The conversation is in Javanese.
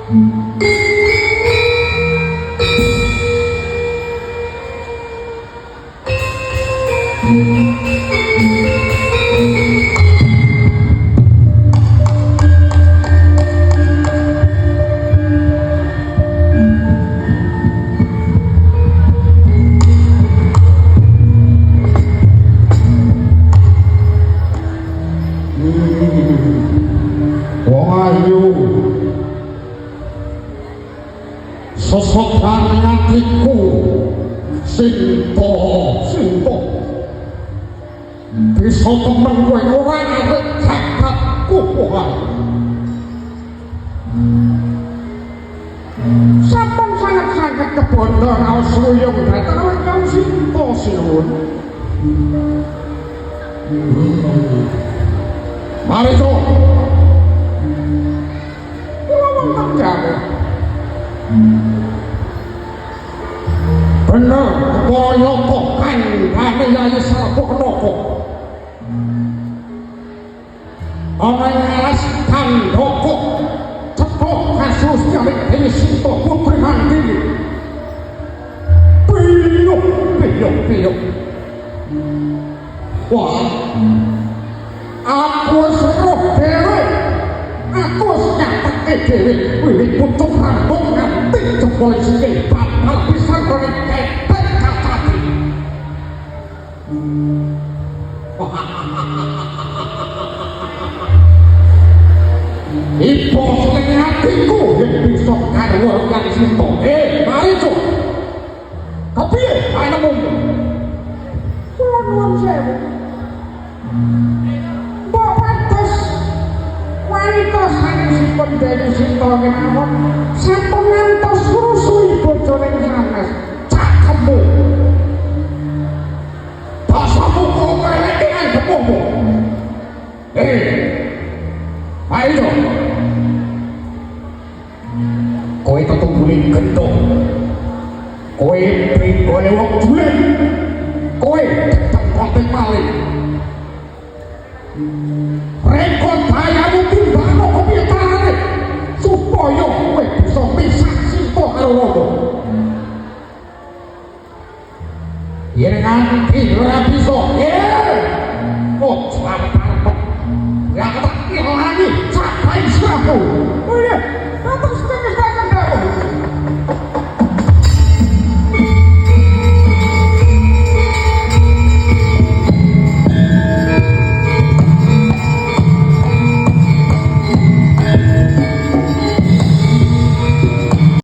Seseorang hatiku Sinto bisa temen gue orang ada cakapku sampun sangat-sangat kebondo raus luyung datang kau Sinto siun mari so ngomong terjadi bener kaya kok kan ane yai satu kenoko orang ngelaskan dokok cetok kasus jalik ini Sinto putri mandiri piyuk wah aku seruh dewe aku senyatak dewe wili pucuk rambut nanti jempol sini bakal bisa ngekek kacati ipo selenge hatiku yang bisa ngarwurkan Sinto mari cuk kepiye ae nemu kula nuwun sewu mbok pantes wanita sanesipun Dewi Sinto kemawon sampun ngantos rusui bojone sanes cakemmu basamu kok ngeleki anggepmu ayo kowe tetunggune gendong kowe prigone wong julen kowe tetep kontek malih rekod bayamu timbangno kepiye carane supaya kowe bisa pisah Sinto karo wong yen nganti ora bisa kok selamat ya tak ilani capai serapu